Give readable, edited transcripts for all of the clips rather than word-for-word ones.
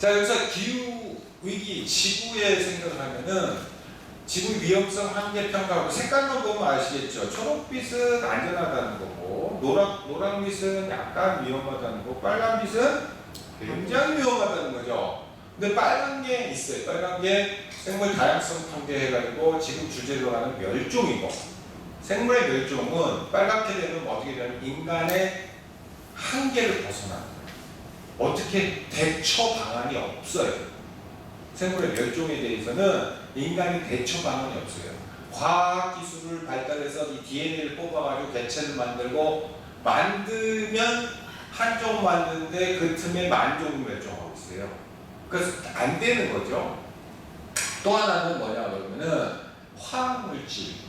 자, 여기서 기후 위기, 지구의 생각을 하면은 지구 위험성 한계 평가하고 색깔만 보면 아시겠죠? 초록빛은 안전하다는 거고, 노란빛은 약간 위험하다는 거고, 빨간빛은 굉장히 위험하다는 거죠. 근데 빨간 게 있어요. 빨간 게 생물 다양성 통계해가지고 지금 주제로 하는 멸종이고, 생물의 멸종은 빨갛게 되면 어떻게 되냐면 인간의 한계를 벗어나는 거예요. 어떻게 대처 방안이 없어요. 생물의 멸종에 대해서는 인간이 대처 방안이 없어요. 과학기술을 발달해서 이 DNA를 뽑아가지고 개체를 만들면 한 종 만드는데 그 틈에 만 종을 멸종하고 있어요. 그래서 안 되는 거죠. 또 하나는 뭐냐 그러면은 화학물질이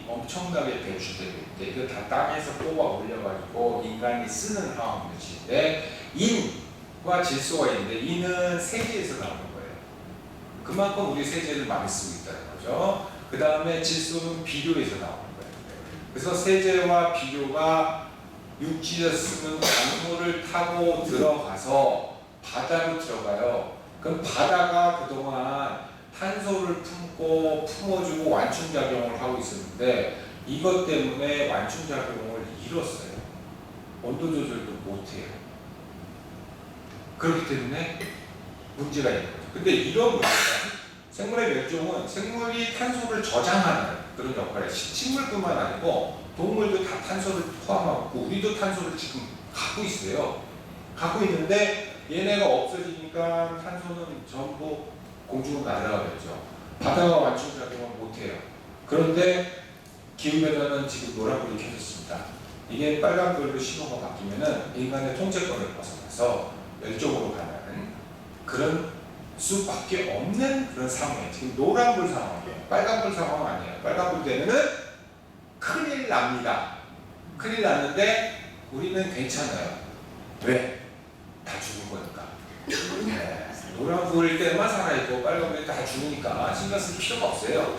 엄청나게 배출되고 있대. 이거 다 땅에서 뽑아 올려가지고 인간이 쓰는 화학물질인데 인과 질소가 있는데 인은 세제에서 나오는 거예요. 그만큼 우리 세제를 많이 쓰고 있다는 거죠. 그 다음에 질소는 비료에서 나오는 거예요. 그래서 세제와 비료가 육지에서 쓰는 강물을 타고 들어가서 바다로 들어가요. 그럼 바다가 그동안 탄소를 품고 품어주고 완충작용을 하고 있었는데 이것 때문에 완충작용을 잃었어요. 온도 조절도 못해요. 그렇기 때문에 문제가 있는 거죠. 근데 이런 문제가 생물의 멸종은 생물이 탄소를 저장하는 그런 역할을 해요. 식물뿐만 아니고 동물도 다 탄소를 포함하고 우리도 탄소를 지금 갖고 있어요. 갖고 있는데 얘네가 없어지니까 탄소는 전부 공중으로 날아가겠죠. 바다가 완충작용을 못해요. 그런데 기후변화는 지금 노란불이 켜졌습니다. 이게 빨간불로 신호가 바뀌면은 인간의 통제권을 벗어나서 멸종으로 가는 그런 수밖에 없는 그런 상황이에요. 지금 노란불 상황이에요. 빨간불 상황은 아니에요. 빨간불 되면은 큰일 납니다. 큰일 났는데 우리는 괜찮아요. 왜? 다 죽은 거니까. 네. 노란불일 때만 살아있고 빨간불일 때 다 죽으니까 신경 쓸 필요가 없어요.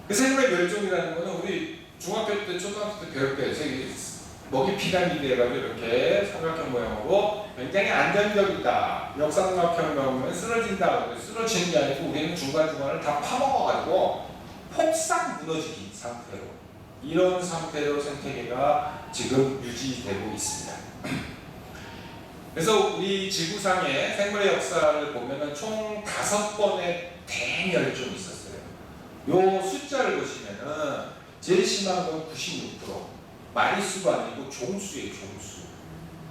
그 생물의 멸종이라는 거는 우리 중학교 때, 초등학교 때 배울 거예요. 먹이 피라미드 해가지고 이렇게 삼각형 모양으로 굉장히 안정적이다. 역삼각형이면 쓰러진다. 쓰러지는 게 아니고 우리는 중간중간을 다 파먹어가지고 폭삭 무너지기 상태로 이런 상태로 생태계가 지금 유지되고 있습니다. 그래서 우리 지구상의 생물의 역사를 보면은 총 5번의 대멸종이 있었어요. 요 숫자를 보시면은 제일 심한 건 96%. 마리수가 아니고 종수예요, 종수.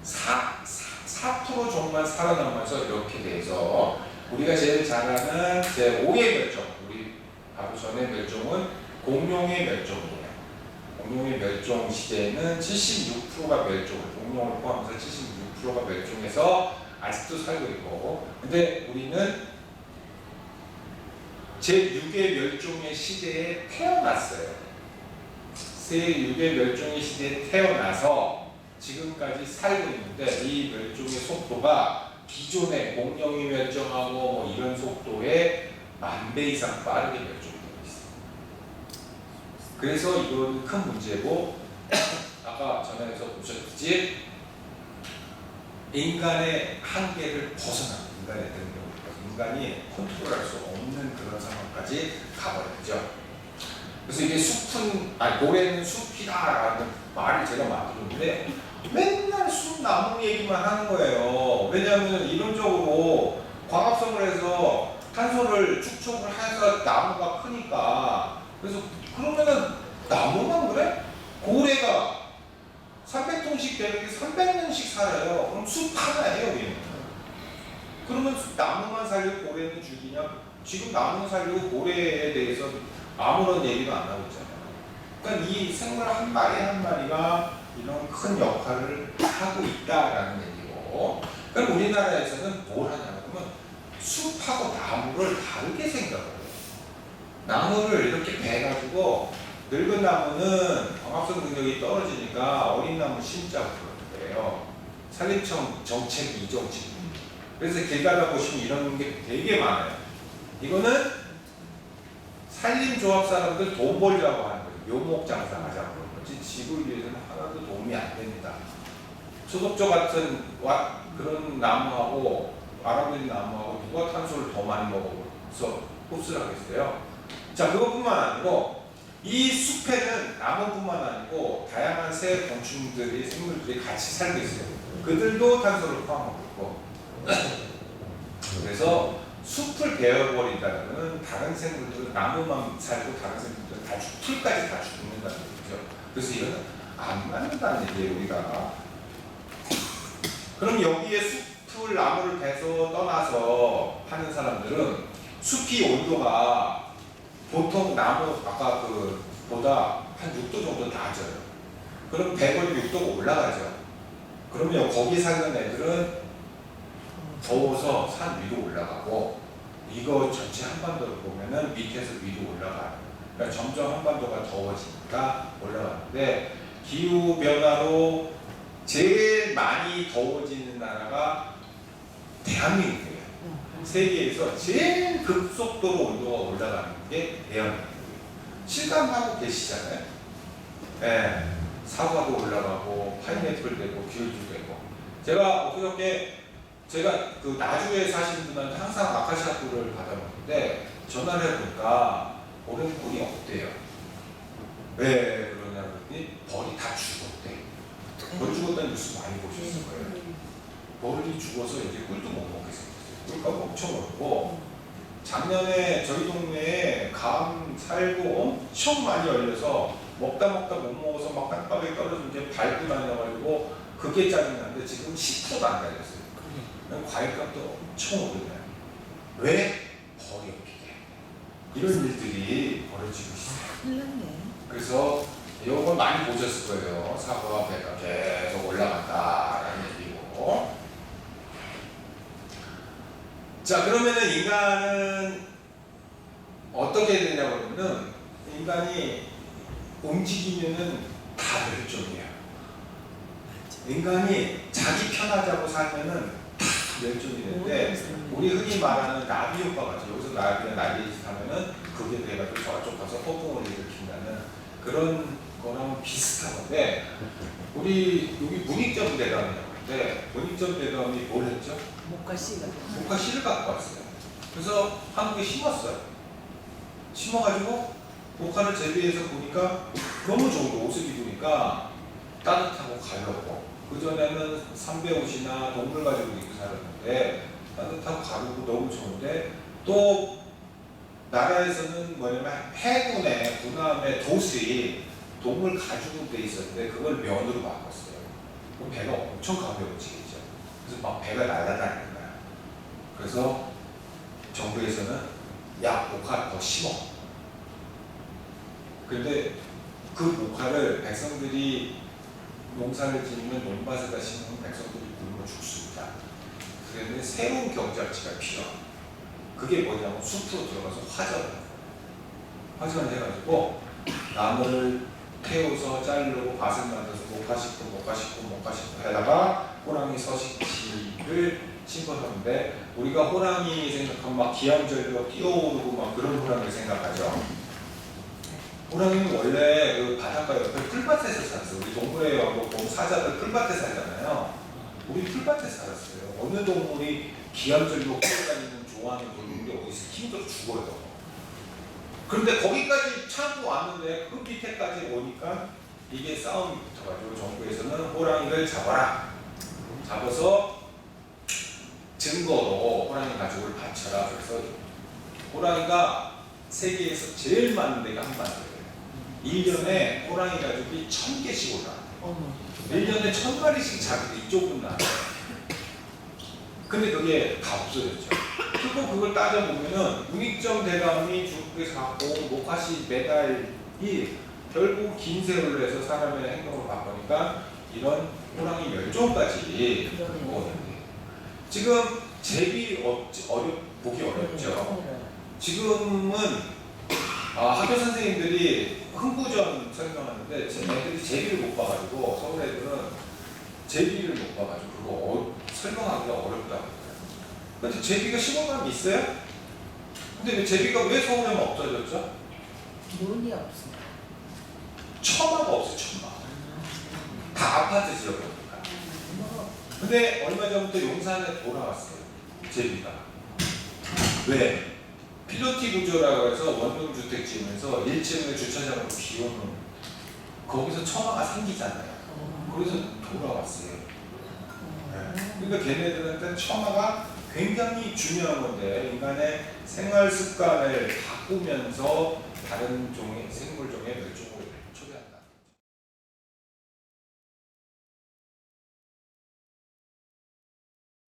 4% 종만 살아남아서 이렇게 돼서 우리가 제일 잘 아는 제5의 멸종, 우리 바로 전의 멸종은 공룡의 멸종이에요. 공룡의 멸종 시대에는 76%가 멸종을, 공룡을 포함해서 76%가 멸종해서 아직도 살고 있고, 근데 우리는 제6의 멸종의 시대에 태어났어요. 제6의 멸종의 시대에 태어나서 지금까지 살고 있는데 이 멸종의 속도가 기존의 공룡이 멸종하고 뭐 이런 속도에 10,000배 이상 빠르게 멸종되고 있어요. 그래서 이건 큰 문제고 아까 전에서 보셨듯이 인간의 한계를 벗어나는 인간의 능력, 인간이 컨트롤할 수 없는 그런 상황까지 가버렸죠. 그래서 이게 고래는 숲이다라는 말을 제가 만들었는데 맨날 숲 나무 얘기만 하는 거예요. 왜냐하면 이론적으로 광합성을 해서 탄소를 축적을 해서 나무가 크니까. 그래서 그러면은 나무만 그래? 고래가 300톤씩 되는 게 300년씩 살아요. 그럼 숲 하나예요, 우리는. 그러면 나무만 살리고 고래는 죽이냐? 지금 나무는 살리고 고래에 대해서 아무런 얘기가 안 나오고 있잖아요. 그러니까 이 생물 한 마리 한 마리가 이런 큰 역할을 하고 있다라는 얘기고, 그럼 우리나라에서는 뭘 하냐 그러면 숲하고 나무를 다르게 생각을 해요. 나무를 이렇게 베가지고 늙은 나무는 광합성 능력이 떨어지니까 어린 나무 심자고 그러는데요. 산림청 정책 이정책. 그래서 길 가다 보시면 이런 게 되게 많아요. 이거는 산림조합 사람들 돈 벌려고 하는 거예요. 묘목 장사하자고 그런 거지 지구를 위해서는 하나도 도움이 안 됩니다. 소독조 같은 그런 나무하고 아랍인 나무하고 누가 탄소를 더 많이 먹어서 흡수를 하겠어요? 자, 그것뿐만 아니고 이 숲에는 나무뿐만 아니고 다양한 새 곤충들이 생물들이 같이 살고 있어요. 그들도 탄소를 포함하고 있고 그래서 숲을 베어버린다는 것은 다른 생물들은 나무만 살고 다른 생물들은 다 풀까지 다 죽는다는 얘기죠. 그래서 이거는 안 맞는다는 얘기예요, 우리가. 그럼 여기에 숲을 나무를 베서 떠나서 하는 사람들은 숲이 온도가 보통 나무 아까 보다 한 6도 정도 낮아요. 그럼 배버리 6도가 올라가죠. 그러면 거기 사는 애들은 더워서 산 위로 올라가고 이거 전체 한반도를 보면은 밑에서 위로 올라가요. 그러니까 점점 한반도가 더워지니까 올라가는데 기후 변화로 제일 많이 더워지는 나라가 대한민국이에요. 세계에서 제일 급속도로 온도가 올라가는 게 대한민국이에요. 실감하고 계시잖아요. 네, 사과도 올라가고 파인애플 되고 귤도 되고. 제가 엊그저께 제가 그 나주에 사시는 분한테 항상 아카시아 꿀을 받아먹는데 전화를 해보니까 올해는 꿀이 없대요. 왜 그러냐 그랬더니 벌이 다 죽었대. 벌 죽었다는 뉴스 많이 보셨을 거예요. 벌이 죽어서 이제 꿀도 못 먹게 생겼어요. 꿀값 엄청 오르고 작년에 저희 동네에 감 살고 엄청 많이 열려서 먹다 못 먹어서 막 땅바닥에 떨어진 게 발도 다녀가지고 그게 짜증나는데 지금 10%도 안 달렸어요. 과일값도 엄청 오르네요. 왜? 벌이 없게. 이런 일들이 벌어지고 있어요. 그래서 이걸 많이 보셨을 거예요. 사과 배가 계속 올라간다라는 얘기고. 자, 그러면은 인간은 어떻게 되냐고 그러면은 인간이 움직이면은 다 멸종이에요. 인간이 자기 편하자고 살면은 다 멸종이 되는데 우리 흔히 말하는 나비 효과 같죠. 여기서 나비가 날개짓 하면은 그게 돼가지고 저쪽 가서 폭풍을 일으킨다는 그런 거랑 비슷한 건데 우리 여기 문익점 대감이라고 하는데 문익점 대감이 뭘 했죠? 목화씨를 갖고 왔어요. 그래서 한국에 심었어요. 심어가지고 목화를 재배해서 보니까 너무 좋은 거 옷을 입으니까 따뜻하고 가볍고 그전에는 삼배 옷이나 동물 가지고 입고 살았는데 따뜻하고 가볍고 너무 좋은데 또 나라에서는 뭐냐면 해군의 군함의 돛이 동물 가죽으로 돼 있었는데 그걸 면으로 바꿨어요. 그럼 배가 엄청 가벼워지겠죠. 그래서 막 배가 날아다니는 거야. 그래서 정부에서는 야 목화 더 심어. 근데 그 목화를 백성들이 농사를 짓는 논밭에다 심으면 백성들이 굶어 죽습니다. 그런데 새로운 경작지가 필요합니다. 그게 뭐냐면 숲으로 들어가서 화전을 해요. 화전을 해가지고 나무를 태워서 자르고 밭을 만들어서 목화 심고 해다가 호랑이 서식지를 심어하는데 우리가 호랑이 생각하면 막 기암절벽 뛰어오르고 막 그런 호랑이를 생각하죠. 호랑이는 원래 그 바닷가 옆에 풀밭에서 살았어요. 우리 동물에 보면 사자들 풀밭에 살잖아요. 우리 풀밭에 살았어요. 어느 동물이 기암절벽 뛰어다니는 좋아하는 동물이 어디서 힘들어 죽어요. 그런데 거기까지 참고 왔는데 그 밑에까지 오니까 이게 싸움이 붙어가지고 정부에서는 호랑이를 잡아라. 잡아서 증거로 호랑이 가죽을 바쳐라. 그래서 호랑이가 세계에서 제일 많은 데가 한반도예요. 1년에 호랑이 가죽이 1000개씩 올라와요. 1년에 1000마리씩 잡고 이쪽은 나와요. 근데 그게 다 없어졌죠. 그리고 그걸 따져보면은 문익점 대감이 중국에서 갖고 온 목화씨 메달이 결국 긴 세월을 해서 사람의 행동을 바꾸니까 이런 호랑이 멸종까지 오는데 지금 제비 보기 어렵죠. 지금은 학교 선생님들이 흥부전 설명하는데 애들이 제비를 못 봐가지고 서울 애들은 제비를 못 봐가지고 그거 설명하기가 어렵다고 해요. 근데 제비가 시골가면 있어요? 근데 제비가 왜 서울에만 없어졌죠? 논이 없습니다. 처마가 없어요. 처마. 다 아파트 지역이니까. 근데 얼마 전부터 용산에 돌아왔어요. 제비가. 왜? 필로티 구조라고 해서 원룸 주택 지으면서 1층을 주차장으로 비워놓은 거기서 처마가 생기잖아요. 거기서 돌아왔어요. 네. 그러니까 걔네들한테 처마가 굉장히 중요한 건데 인간의 생활 습관을 바꾸면서 다른 종의 생물종의 멸종을